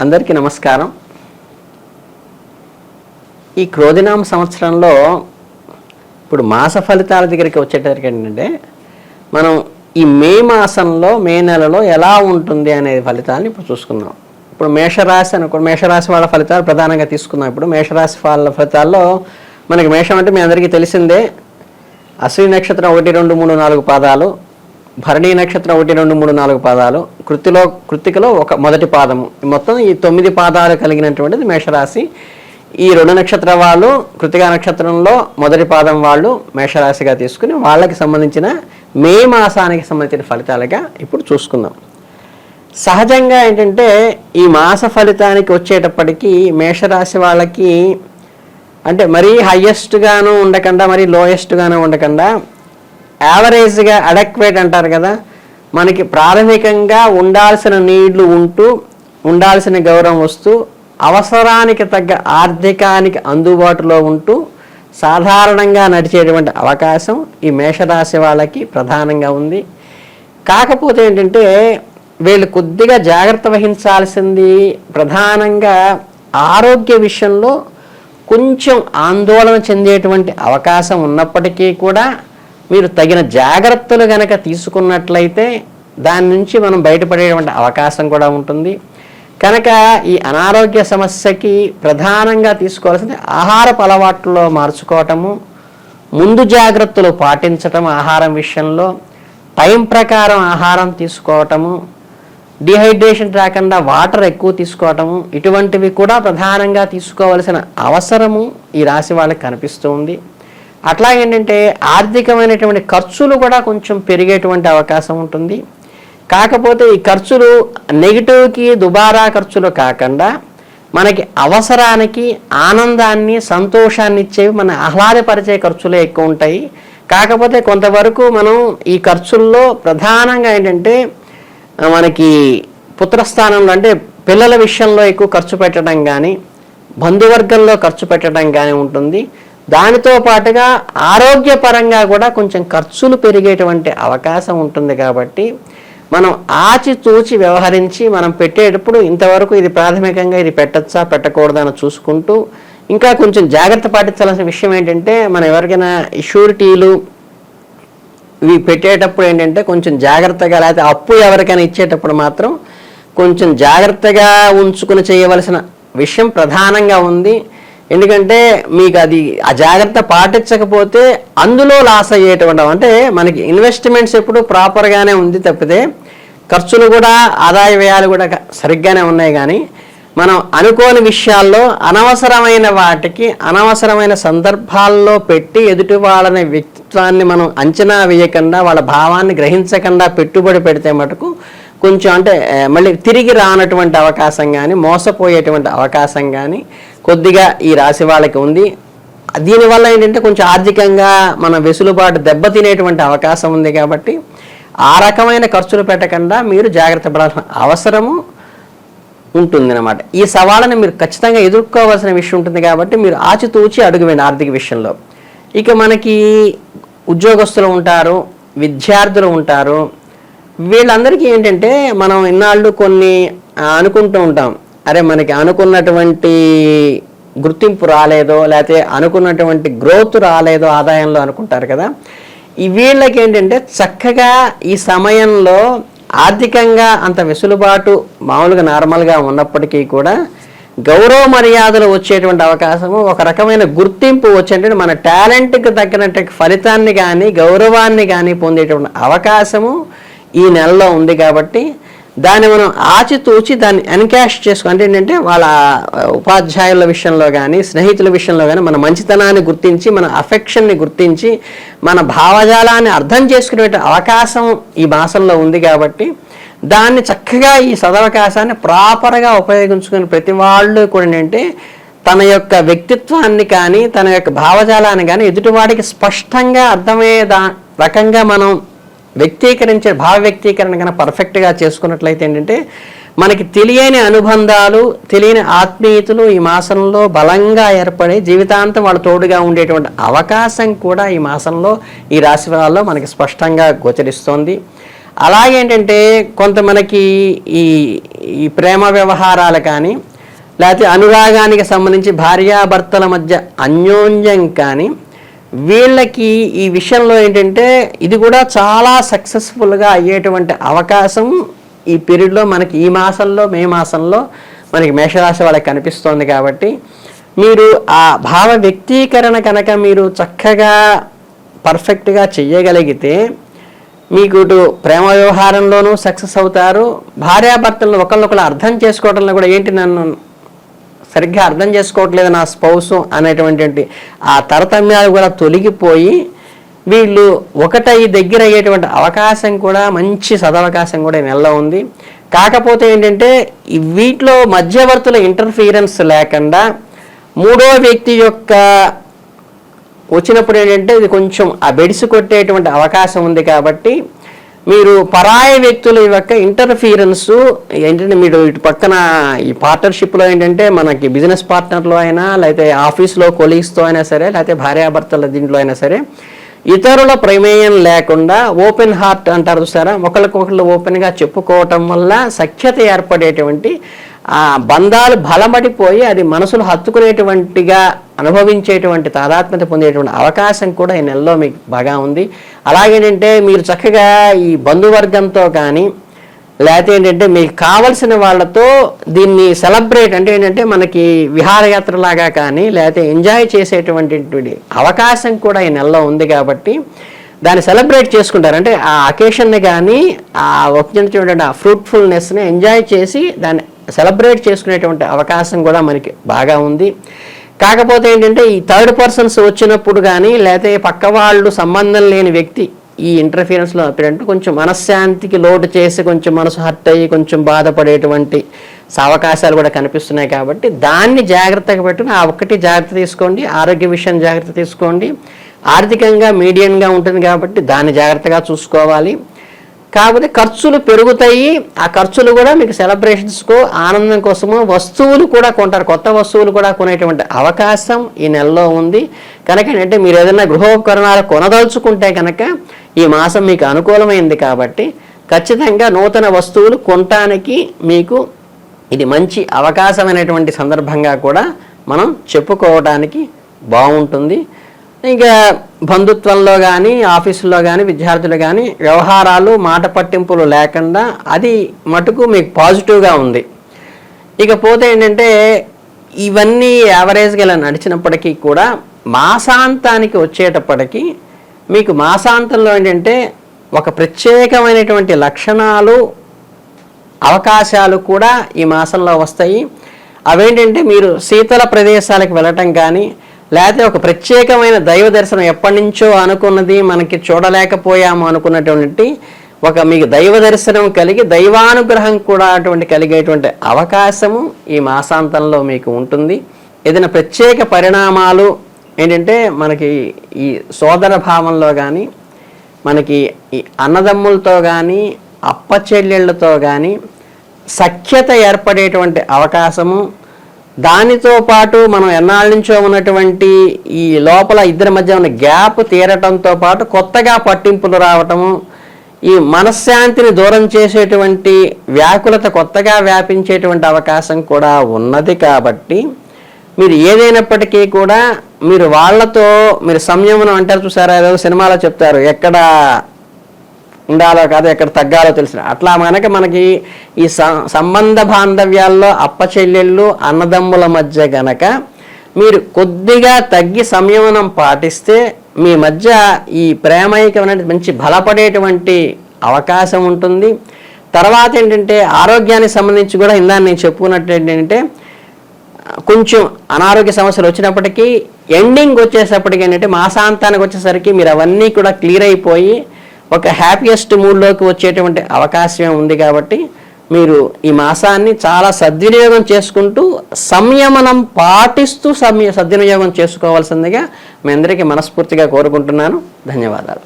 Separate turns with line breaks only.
అందరికీ నమస్కారం. ఈ క్రోధినామ సంవత్సరంలో ఇప్పుడు మాస ఫలితాల దగ్గరికి వచ్చేటరికి ఏంటంటే మనం ఈ మే మాసంలో మే నెలలో ఎలా ఉంటుంది అనే ఫలితాలను ఇప్పుడు చూసుకుందాం. ఇప్పుడు మేషరాశి అనుకోండి, మేషరాశి వాళ్ళ ఫలితాలు ప్రధానంగా తీసుకుందాం. ఇప్పుడు మేషరాశి వాళ్ళ ఫలితాల్లో మనకి మేషం అంటే మీ అందరికీ తెలిసిందే, అశ్విని నక్షత్రం 1, 2, 3, 4 పాదాలు, భరణీ నక్షత్రం 1, 2, 3, 4 పాదాలు, కృత్తికలో ఒక మొదటి పాదము, మొత్తం ఈ 9 పాదాలు కలిగినటువంటిది మేషరాశి. ఈ 2 నక్షత్రం వాళ్ళు కృత్తికా నక్షత్రంలో మొదటి పాదం వాళ్ళు మేషరాశిగా తీసుకుని వాళ్ళకి సంబంధించిన మే మాసానికి సంబంధించిన ఫలితాలుగా ఇప్పుడు చూసుకుందాం. సహజంగా ఏంటంటే ఈ మాస ఫలితానికి వచ్చేటప్పటికీ మేషరాశి వాళ్ళకి అంటే మరీ హయ్యెస్ట్గాను ఉండకుండా మరీ లోయెస్ట్గాను ఉండకుండా యావరేజ్గా అడక్వేట్ అంటారు కదా, మనకి ప్రాథమికంగా ఉండాల్సిన నీళ్లు ఉంటూ ఉండాల్సిన గౌరవం వస్తూ అవసరానికి తగ్గ ఆర్థికానికి అందుబాటులో ఉంటూ సాధారణంగా నడిచేటువంటి అవకాశం ఈ మేషరాశి వాళ్ళకి ప్రధానంగా ఉంది. కాకపోతే ఏంటంటే వీళ్ళు కొద్దిగా జాగ్రత్త వహించాల్సింది ప్రధానంగా ఆరోగ్య విషయంలో కొంచెం ఆందోళన చెందేటువంటి అవకాశం ఉన్నప్పటికీ కూడా మీరు తగిన జాగ్రత్తలు కనుక తీసుకున్నట్లయితే దాని నుంచి మనం బయటపడేటువంటి అవకాశం కూడా ఉంటుంది. కనుక ఈ అనారోగ్య సమస్యకి ప్రధానంగా తీసుకోవాల్సింది ఆహారపు అలవాట్లలో మార్చుకోవటము, ముందు జాగ్రత్తలు పాటించటం, ఆహారం విషయంలో టైం ప్రకారం ఆహారం తీసుకోవటము, డిహైడ్రేషన్ రాకుండా వాటర్ ఎక్కువ తీసుకోవటము, ఇటువంటివి కూడా ప్రధానంగా తీసుకోవాల్సిన అవసరము ఈ రాశి వాళ్ళకి కనిపిస్తూ ఉంది. అట్లాగేంటంటే ఆర్థికమైనటువంటి ఖర్చులు కూడా కొంచెం పెరిగేటువంటి అవకాశం ఉంటుంది. కాకపోతే ఈ ఖర్చులు నెగిటివ్కి దుబారా ఖర్చులు కాకుండా మనకి అవసరానికి ఆనందాన్ని సంతోషాన్ని ఇచ్చేవి, మన ఆహ్లాదపరిచే ఖర్చులే ఎక్కువ ఉంటాయి. కాకపోతే కొంతవరకు మనం ఈ ఖర్చుల్లో ప్రధానంగా ఏంటంటే మనకి పుత్రస్థానంలో అంటే పిల్లల విషయంలో ఎక్కువ ఖర్చు పెట్టడం కానీ బంధువర్గంలో ఖర్చు పెట్టడం కానీ ఉంటుంది. దానితో పాటుగా ఆరోగ్యపరంగా కూడా కొంచెం ఖర్చులు పెరిగేటువంటి అవకాశం ఉంటుంది. కాబట్టి మనం ఆచితూచి వ్యవహరించి మనం పెట్టేటప్పుడు ఇంతవరకు ఇది ప్రాథమికంగా ఇది పెట్టచ్చా పెట్టకూడదని చూసుకుంటూ ఇంకా కొంచెం జాగ్రత్త పాటించాల్సిన విషయం ఏంటంటే మనం ఎవరికైనా షూరిటీలు ఇవి పెట్టేటప్పుడు ఏంటంటే కొంచెం జాగ్రత్తగా, లేకపోతే అప్పు ఎవరికైనా ఇచ్చేటప్పుడు మాత్రం కొంచెం జాగ్రత్తగా ఉంచుకుని చేయవలసిన విషయం ప్రధానంగా ఉంది. ఎందుకంటే మీకు అది ఆ జాగ్రత్త పాటించకపోతే అందులో లాస్ అయ్యేటువంటి, అంటే మనకి ఇన్వెస్ట్మెంట్స్ ఎప్పుడు ప్రాపర్గానే ఉంది తప్పితే ఖర్చులు కూడా ఆదాయ వ్యయాలు కూడా సరిగ్గానే ఉన్నాయి. కానీ మనం అనుకోని విషయాల్లో అనవసరమైన వాటికి అనవసరమైన సందర్భాల్లో పెట్టి ఎదుటి వాళ్ళని వ్యక్తిత్వాన్ని మనం అంచనా వేయకుండా వాళ్ళ భావాన్ని గ్రహించకుండా పెట్టుబడి పెడితే మటుకు కొంచెం అంటే మళ్ళీ తిరిగి రానటువంటి అవకాశం కానీ మోసపోయేటువంటి అవకాశం కానీ కొద్దిగా ఈ రాశి వాళ్ళకి ఉంది. దీనివల్ల ఏంటంటే కొంచెం ఆర్థికంగా మన వెసులుబాటు దెబ్బతినేటువంటి అవకాశం ఉంది. కాబట్టి ఆ రకమైన ఖర్చులు పెట్టకుండా మీరు జాగ్రత్త పడాల్సిన అవసరము ఉంటుందన్నమాట. ఈ సవాళ్ళని మీరు ఖచ్చితంగా ఎదుర్కోవాల్సిన విషయం ఉంటుంది. కాబట్టి మీరు ఆచితూచి అడుగువేయండి ఆర్థిక విషయంలో. ఇక మనకి ఉద్యోగస్తులు ఉంటారు, విద్యార్థులు ఉంటారు. వీళ్ళందరికీ ఏంటంటే మనం ఇన్నాళ్ళు కొన్ని అనుకుంటూ ఉంటాం, అరే మనకి అనుకున్నటువంటి గుర్తింపు రాలేదో లేకపోతే అనుకున్నటువంటి గ్రోత్ రాలేదో ఆదాయంలో అనుకుంటారు కదా. వీళ్ళకి ఏంటంటే చక్కగా ఈ సమయంలో ఆర్థికంగా అంత వెసులుబాటు మామూలుగా నార్మల్గా ఉన్నప్పటికీ కూడా గౌరవ మర్యాదలు వచ్చేటువంటి అవకాశము, ఒక రకమైన గుర్తింపు వచ్చేటువంటి మన టాలెంట్కి తగ్గినట్టు ఫలితాన్ని కానీ గౌరవాన్ని కానీ పొందేటువంటి అవకాశము ఈ నెలలో ఉంది. కాబట్టి దాన్ని మనం ఆచితూచి దాన్ని ఎన్కాష్ చేసుకో అంటే ఏంటంటే వాళ్ళ ఉపాధ్యాయుల విషయంలో కానీ స్నేహితుల విషయంలో కానీ మన మంచితనాన్ని గుర్తించి మన అఫెక్షన్ని గుర్తించి మన భావజాలాన్ని అర్థం చేసుకునే అవకాశం ఈ మాసంలో ఉంది. కాబట్టి దాన్ని చక్కగా ఈ సదవకాశాన్ని ప్రాపర్గా ఉపయోగించుకుని ప్రతి వాళ్ళు కూడా ఏంటంటే తన యొక్క వ్యక్తిత్వాన్ని కానీ తన యొక్క భావజాలాన్ని కానీ ఎదుటివాడికి స్పష్టంగా అర్థమయ్యే రకంగా మనం వ్యక్తీకరించే భావ వ్యక్తీకరణ కన్నా పర్ఫెక్ట్గా చేసుకున్నట్లయితే ఏంటంటే మనకి తెలియని అనుబంధాలు, తెలియని ఆత్మీయతలు ఈ మాసంలో బలంగా ఏర్పడి జీవితాంతం వాళ్ళ తోడుగా ఉండేటువంటి అవకాశం కూడా ఈ మాసంలో ఈ రాశి వాళ్ళలో మనకి స్పష్టంగా గోచరిస్తోంది. అలాగేంటంటే కొంత మనకి ఈ ఈ ప్రేమ వ్యవహారాలు కానీ లేకపోతే అనురాగానికి సంబంధించి భార్యాభర్తల మధ్య అన్యోన్యం కానీ వీళ్ళకి ఈ విషయంలో ఏంటంటే ఇది కూడా చాలా సక్సెస్ఫుల్గా అయ్యేటువంటి అవకాశం ఈ పీరియడ్లో మనకి ఈ మాసంలో మే మాసంలో మనకి మేషరాశి వాళ్ళకి కనిపిస్తోంది. కాబట్టి మీరు ఆ భావ వ్యక్తీకరణ కనుక మీరు చక్కగా పర్ఫెక్ట్గా చెయ్యగలిగితే మీకు ఇటు ప్రేమ వ్యవహారంలోనూ సక్సెస్ అవుతారు, భార్యాభర్తలను ఒకళ్ళొకళ్ళు అర్థం చేసుకోవడంలో కూడా ఏంటి నన్ను సరిగ్గా అర్థం చేసుకోవట్లేదు నా స్పౌస్ అనేటువంటి ఆ తరతమ్యాలు కూడా తొలగిపోయి వీళ్ళు ఒకటై దగ్గర అయ్యేటువంటి అవకాశం కూడా మంచి సదవకాశం కూడా ఈ నెలలో ఉంది. కాకపోతే ఏంటంటే వీటిలో మధ్యవర్తుల ఇంటర్ఫీరెన్స్ లేకుండా మూడో వ్యక్తి యొక్క వచ్చినప్పుడు ఏంటంటే ఇది కొంచెం ఆ బెడిసి కొట్టేటువంటి అవకాశం ఉంది. కాబట్టి మీరు పరాయి వ్యక్తుల యొక్క ఇంటర్ఫీరెన్స్ ఏంటంటే మీరు ఇటు పక్కన ఈ పార్ట్నర్షిప్లో ఏంటంటే మనకి బిజినెస్ పార్ట్నర్లో అయినా లేకపోతే ఆఫీస్లో కొలీగ్స్తో అయినా సరే లేకపోతే భార్యాభర్తల దీంట్లో అయినా సరే ఇతరుల ప్రమేయం లేకుండా ఓపెన్ హార్ట్ అంటారు చూసారా, ఒకరికొకళ్ళు ఓపెన్గా చెప్పుకోవటం వల్ల సఖ్యత ఏర్పడేటువంటి ఆ బంధాలు బలపడిపోయి అది మనసులు హత్తుకునేటువంటిగా అనుభవించేటువంటి తాదాత్మ్యత పొందేటువంటి అవకాశం కూడా ఈ నెలలో మీకు బాగా ఉంది. అలాగేంటంటే మీరు చక్కగా ఈ బంధువర్గంతో కానీ లేకపోతే ఏంటంటే మీకు కావలసిన వాళ్ళతో దీన్ని సెలబ్రేట్ అంటే ఏంటంటే మనకి విహారయాత్రలాగా కానీ లేకపోతే ఎంజాయ్ చేసేటువంటి అవకాశం కూడా ఈ నెలలో ఉంది. కాబట్టి దాన్ని సెలబ్రేట్ చేసుకుంటారు. అంటే ఆ అకేషన్ని కానీ ఆ వచ్చినటువంటి ఆ ఫ్రూట్ఫుల్నెస్ని ఎంజాయ్ చేసి దాన్ని సెలబ్రేట్ చేసుకునేటువంటి అవకాశం కూడా మనకి బాగా ఉంది. కాకపోతే ఏంటంటే ఈ థర్డ్ పర్సన్స్ వచ్చినప్పుడు కానీ లేకపోతే పక్క వాళ్ళు సంబంధం లేని వ్యక్తి ఈ ఇంటర్ఫీరెన్స్లో అప్పుడంటే కొంచెం మనశ్శాంతికి లోటు చేసి కొంచెం మనసు హర్ట్ అయ్యి కొంచెం బాధపడేటువంటి అవకాశాలు కూడా కనిపిస్తున్నాయి. కాబట్టి దాన్ని జాగ్రత్తగా పెట్టుకుని ఆ ఒక్కటి జాగ్రత్త తీసుకోండి, ఆరోగ్య విషయం జాగ్రత్త తీసుకోండి, ఆర్థికంగా మీడియంగా ఉంటుంది కాబట్టి దాన్ని జాగ్రత్తగా చూసుకోవాలి. కాకపోతే ఖర్చులు పెరుగుతాయి, ఆ ఖర్చులు కూడా మీకు సెలబ్రేషన్స్కో ఆనందం కోసమో వస్తువులు కూడా కొంటారు, కొత్త వస్తువులు కూడా కొనేటువంటి అవకాశం ఈ నెలలో ఉంది. కనుక అంటే మీరు ఏదైనా గృహోపకరణాలు కొనదలుచుకుంటే కనుక ఈ మాసం మీకు అనుకూలమైంది. కాబట్టి ఖచ్చితంగా నూతన వస్తువులు కొనటానికి మీకు ఇది మంచి అవకాశమైనటువంటి సందర్భంగా కూడా మనం చెప్పుకోవడానికి బాగుంటుంది. ఇంకా బంధుత్వంలో కానీ ఆఫీసుల్లో కానీ విద్యార్థులు కానీ వ్యవహారాలు మాట పట్టింపులు లేకుండా అది మటుకు మీకు పాజిటివ్గా ఉంది. ఇకపోతే ఏంటంటే ఇవన్నీ యావరేజ్గా ఇలా నడిచినప్పటికీ కూడా మాసాంతానికి వచ్చేటప్పటికీ మీకు మాసాంతంలో ఏంటంటే ఒక ప్రత్యేకమైనటువంటి లక్షణాలు అవకాశాలు కూడా ఈ మాసంలో వస్తాయి. అవేంటంటే మీరు శీతల ప్రదేశాలకు వెళ్ళటం కానీ లేకపోతే ఒక ప్రత్యేకమైన దైవ దర్శనం ఎప్పటి నుంచో అనుకున్నది మనకి చూడలేకపోయాము అనుకున్నటువంటి ఒక మీకు దైవ దర్శనం కలిగి దైవానుగ్రహం కూడా అటువంటి కలిగేటువంటి అవకాశము ఈ మాసాంతంలో మీకు ఉంటుంది. ఏదైనా ప్రత్యేక పరిణామాలు ఏంటంటే మనకి ఈ సోదర భావంలో కానీ మనకి ఈ అన్నదమ్ములతో కానీ అప్పచెల్లెళ్ళతో కానీ సఖ్యత ఏర్పడేటువంటి అవకాశము, దానితో పాటు మనం ఎన్నాళ్ళ నుంచో ఉన్నటువంటి ఈ లోపల ఇద్దరి మధ్య ఉన్న గ్యాప్ తీరటంతో పాటు కొత్తగా పట్టింపులు రావటము, ఈ మనశ్శాంతిని దూరం చేసేటువంటి వ్యాకులత కొత్తగా వ్యాపించేటువంటి అవకాశం కూడా ఉన్నది. కాబట్టి మీరు ఏదైనప్పటికీ కూడా మీరు వాళ్ళతో మీరు సంయమనం అంటారు చూసారా, ఏదో సినిమాలో చెప్తారు ఎక్కడ ఉండాలో కాదు ఎక్కడ తగ్గాలో తెలిసిన అట్లా కనుక మనకి ఈ సంబంధ బాంధవ్యాల్లో అప్పచెల్లెళ్ళు అన్నదమ్ముల మధ్య గనక మీరు కొద్దిగా తగ్గి సంయమనం పాటిస్తే మీ మధ్య ఈ ప్రేమైకం అనేది మంచి బలపడేటువంటి అవకాశం ఉంటుంది. తర్వాత ఏంటంటే ఆరోగ్యానికి సంబంధించి కూడా ఇందా నేను చెప్పుకున్నట్టు ఏంటంటే కొంచెం అనారోగ్య సమస్యలు వచ్చినప్పటికీ ఎండింగ్ వచ్చేసప్పటికి ఏంటంటే మాసాంతానికి వచ్చేసరికి మీరు అవన్నీ కూడా క్లియర్ అయిపోయి ఒక హ్యాపీయెస్ట్ మూడ్లోకి వచ్చేటువంటి అవకాశం ఉంది. కాబట్టి మీరు ఈ మాసాన్ని చాలా సద్వినియోగం చేసుకుంటూ సంయమనం పాటిస్తూ సద్వినియోగం చేసుకోవాల్సిందిగా మీ అందరికీ మనస్ఫూర్తిగా కోరుకుంటున్నాను. ధన్యవాదాలు.